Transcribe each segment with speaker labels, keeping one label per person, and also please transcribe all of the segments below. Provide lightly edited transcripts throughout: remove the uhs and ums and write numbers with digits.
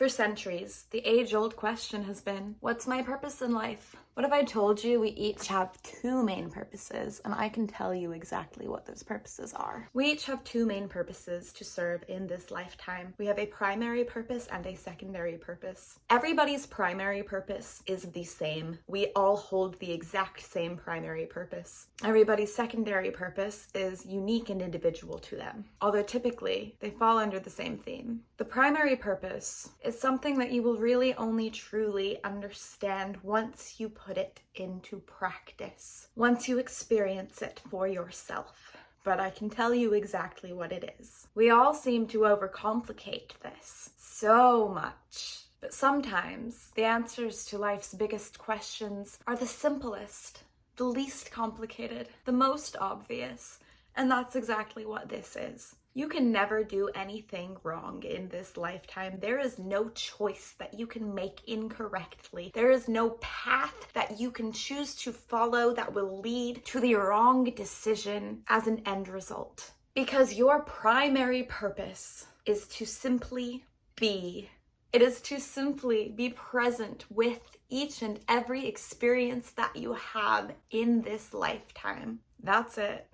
Speaker 1: For centuries, the age-old question has been, what's my purpose in life? What if I told you we each have two main purposes, and I can tell you exactly what those purposes are? We each have two main purposes to serve in this lifetime. We have a primary purpose and a secondary purpose. Everybody's primary purpose is the same. We all hold the exact same primary purpose. Everybody's secondary purpose is unique and individual to them, although typically they fall under the same theme. The primary purpose is something that you will really only truly understand once you put it into practice, once you experience it for yourself. But I can tell you exactly what it is. We all seem to overcomplicate this so much, but sometimes the answers to life's biggest questions are the simplest, the least complicated, the most obvious, and that's exactly what this is. You can never do anything wrong in this lifetime. There is no choice that you can make incorrectly. There is no path that you can choose to follow that will lead to the wrong decision as an end result. Because your primary purpose is to simply be. It is to simply be present with each and every experience that you have in this lifetime. That's it.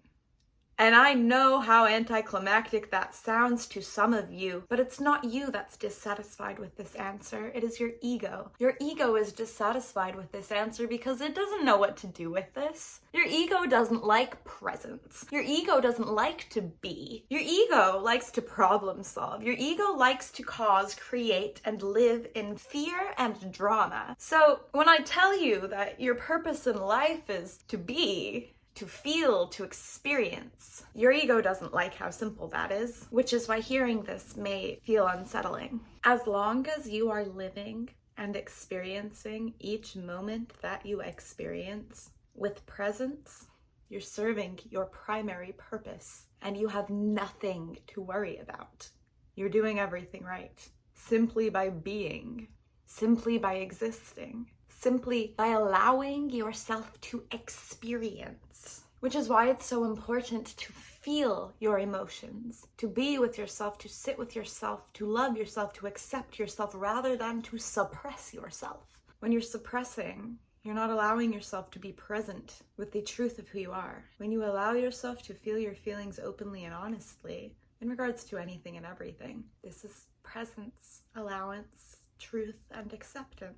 Speaker 1: And I know how anticlimactic that sounds to some of you, but it's not you that's dissatisfied with this answer. It is your ego. Your ego is dissatisfied with this answer because it doesn't know what to do with this. Your ego doesn't like presence. Your ego doesn't like to be. Your ego likes to problem solve. Your ego likes to cause, create, and live in fear and drama. So when I tell you that your purpose in life is to be, to feel, to experience, your ego doesn't like how simple that is, which is why hearing this may feel unsettling. As long as you are living and experiencing each moment that you experience with presence, you're serving your primary purpose and you have nothing to worry about. You're doing everything right, simply by being, simply by existing, simply by allowing yourself to experience, which is why it's so important to feel your emotions, to be with yourself, to sit with yourself, to love yourself, to accept yourself, rather than to suppress yourself. When you're suppressing, you're not allowing yourself to be present with the truth of who you are. When you allow yourself to feel your feelings openly and honestly, in regards to anything and everything, this is presence, allowance, truth, and acceptance.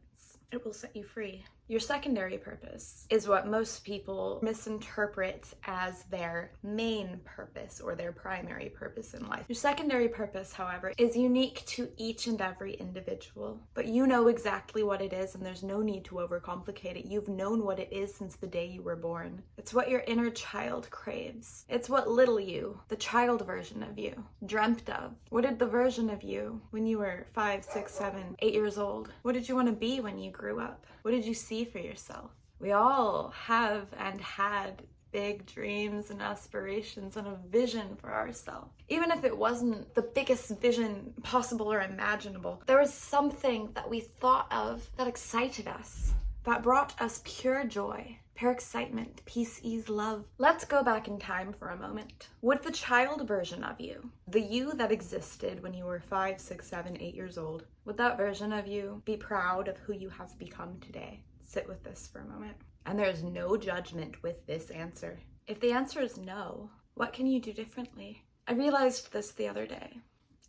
Speaker 1: It will set you free. Your secondary purpose is what most people misinterpret as their main purpose or their primary purpose in life. Your secondary purpose, however, is unique to each and every individual, but you know exactly what it is and there's no need to overcomplicate it. You've known what it is since the day you were born. It's what your inner child craves. It's what little you, the child version of you, dreamt of. What did the version of you when you were 5, 6, 7, 8 years old? What did you want to be when you grew up? What did you see for yourself? We all have and had big dreams and aspirations and a vision for ourselves. Even if it wasn't the biggest vision possible or imaginable, there was something that we thought of that excited us, that brought us pure joy, pure excitement, peace, ease, love. Let's go back in time for a moment. Would the child version of you, the you that existed when you were 5, 6, 7, 8 years old, would that version of you be proud of who you have become today? Sit with this for a moment. And there's no judgment with this answer. If the answer is no, what can you do differently? I realized this the other day.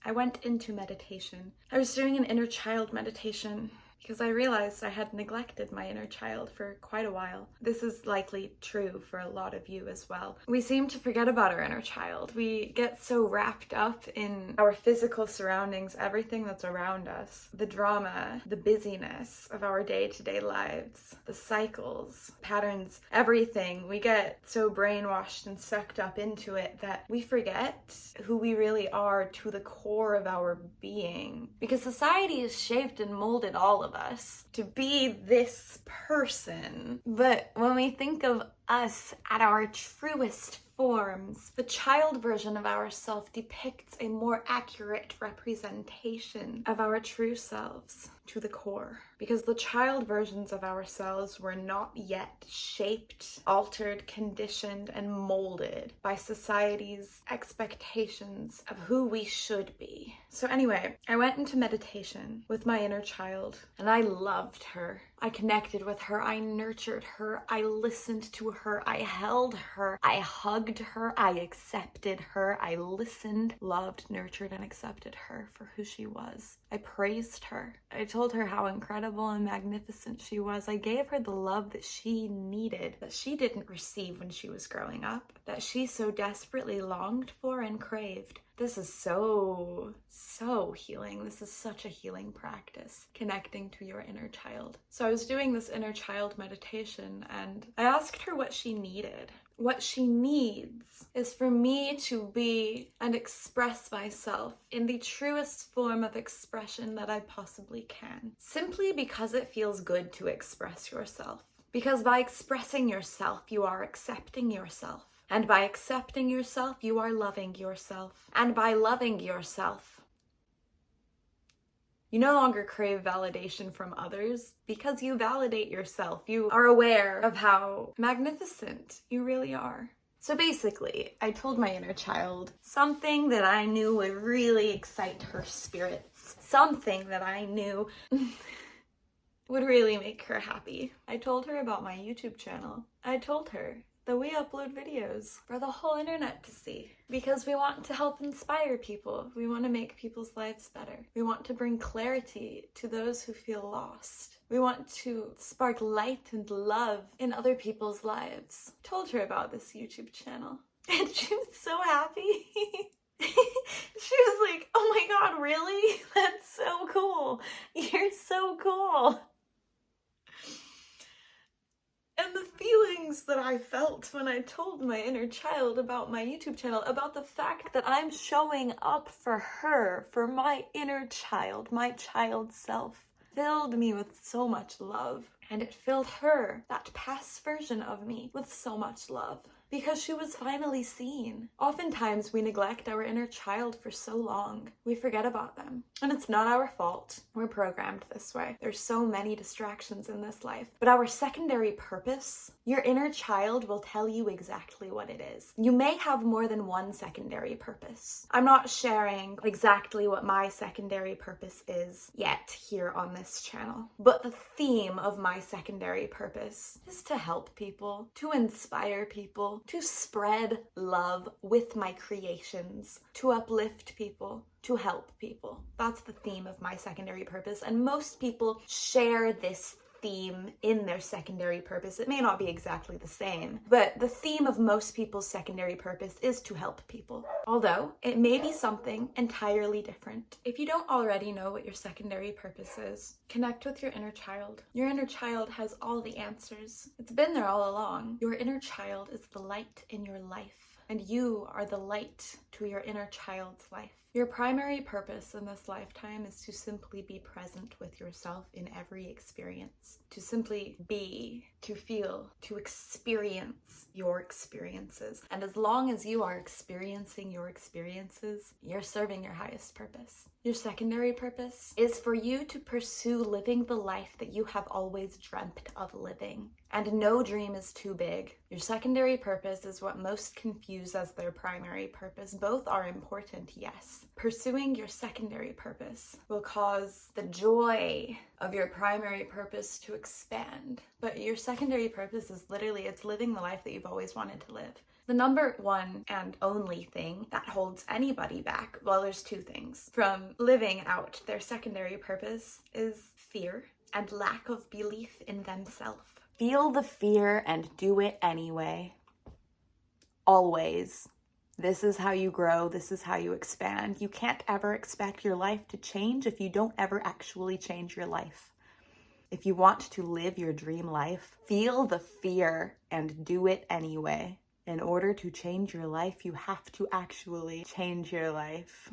Speaker 1: I went into meditation. I was doing an inner child meditation because I realized I had neglected my inner child for quite a while. This is likely true for a lot of you as well. We seem to forget about our inner child. We get so wrapped up in our physical surroundings, everything that's around us, the drama, the busyness of our day-to-day lives, the cycles, patterns, everything. We get so brainwashed and sucked up into it that we forget who we really are to the core of our being. Because society has shaped and molded all of us to be this person. But when we think of us at our truest forms. The child version of ourself depicts a more accurate representation of our true selves to the core, because the child versions of ourselves were not yet shaped, altered, conditioned, and molded by society's expectations of who we should be. So anyway, I went into meditation with my inner child, and I loved her. I connected with her, I nurtured her, I listened to her, I held her, I hugged her, I accepted her, I listened, loved, nurtured, and accepted her for who she was. I praised her. I told her how incredible and magnificent she was. I gave her the love that she needed, that she didn't receive when she was growing up, that she so desperately longed for and craved. This is so healing. This is such a healing practice, connecting to your inner child. So I was doing this inner child meditation, and I asked her what she needed. What she needs is for me to be and express myself in the truest form of expression that I possibly can, simply because it feels good to express yourself. Because by expressing yourself, you are accepting yourself. And by accepting yourself, you are loving yourself. And by loving yourself, you no longer crave validation from others because you validate yourself. You are aware of how magnificent you really are. So basically, I told my inner child something that I knew would really excite her spirits. Something that I knew would really make her happy. I told her about my YouTube channel. I told her that we upload videos for the whole internet to see, because we want to help inspire people. We want to make people's lives better. We want to bring clarity to those who feel lost. We want to spark light and love in other people's lives. I told her about this YouTube channel, and she was so happy. She was like, oh my god, really? That's so cool. You're so cool. And the feelings that I felt when I told my inner child about my YouTube channel, about the fact that I'm showing up for her, for my inner child, my child self, filled me with so much love. And it filled her, that past version of me, with so much love. Because she was finally seen. Oftentimes we neglect our inner child for so long. We forget about them. And it's not our fault. We're programmed this way. There's so many distractions in this life. But our secondary purpose, your inner child will tell you exactly what it is. You may have more than one secondary purpose. I'm not sharing exactly what my secondary purpose is yet here on this channel. But the theme of my secondary purpose is to help people, to inspire people, to spread love with my creations, to uplift people, to help people. That's the theme of my secondary purpose, and most people share this theme in their secondary purpose. It may not be exactly the same, but the theme of most people's secondary purpose is to help people, although it may be something entirely different. If you don't already know what your secondary purpose is, connect with your inner child. Your inner child has all the answers. It's been there all along. Your inner child is the light in your life, and you are the light to your inner child's life. Your primary purpose in this lifetime is to simply be present with yourself in every experience. To simply be, to feel, to experience your experiences. And as long as you are experiencing your experiences, you're serving your highest purpose. Your secondary purpose is for you to pursue living the life that you have always dreamt of living. And no dream is too big. Your secondary purpose is what most confuse as their primary purpose. Both are important, yes. Pursuing your secondary purpose will cause the joy of your primary purpose to expand. But your secondary purpose is literally, it's living the life that you've always wanted to live. The number one and only thing that holds anybody back, well, there's two things, from living out their secondary purpose is fear and lack of belief in themselves. Feel the fear and do it anyway. Always. This is how you grow. This is how you expand. You can't ever expect your life to change if you don't ever actually change your life. If you want to live your dream life, feel the fear and do it anyway. In order to change your life, you have to actually change your life.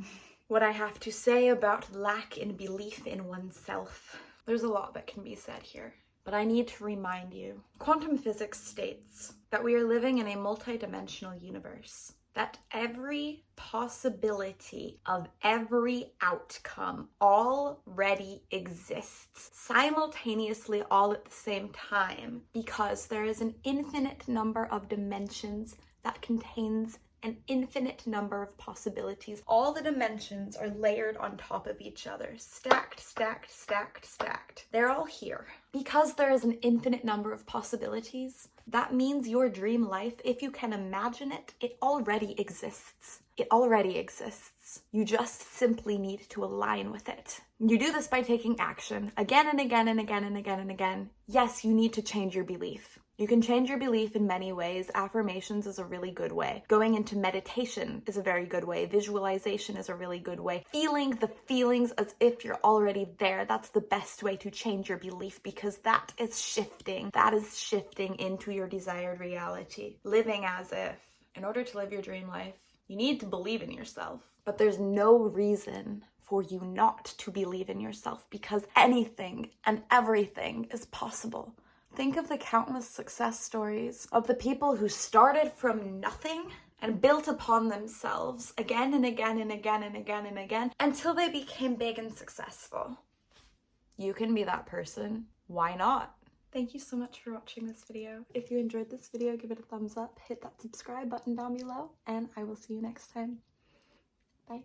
Speaker 1: What I have to say about lack in belief in oneself, there's a lot that can be said here. but I need to remind you. Quantum physics states that we are living in a multidimensional universe, that every possibility of every outcome already exists simultaneously all at the same time, because there is an infinite number of dimensions that contains an infinite number of possibilities. All the dimensions are layered on top of each other, stacked, stacked, stacked, stacked. They're all here. Because there is an infinite number of possibilities, that means your dream life, if you can imagine it, it already exists. It already exists. You just simply need to align with it. You do this by taking action again and again and again and again and again. Yes, you need to change your belief. You can change your belief in many ways. Affirmations is a really good way. Going into meditation is a very good way. Visualization is a really good way. Feeling the feelings as if you're already there, that's the best way to change your belief, because that is shifting. That is shifting into your desired reality. Living as if. In order to live your dream life, you need to believe in yourself. But there's no reason for you not to believe in yourself, because anything and everything is possible. Think of the countless success stories of the people who started from nothing and built upon themselves again and again and again and again and again until they became big and successful. You can be that person. Why not? Thank you so much for watching this video. If you enjoyed this video, give it a thumbs up, hit that subscribe button down below, and I will see you next time. Bye.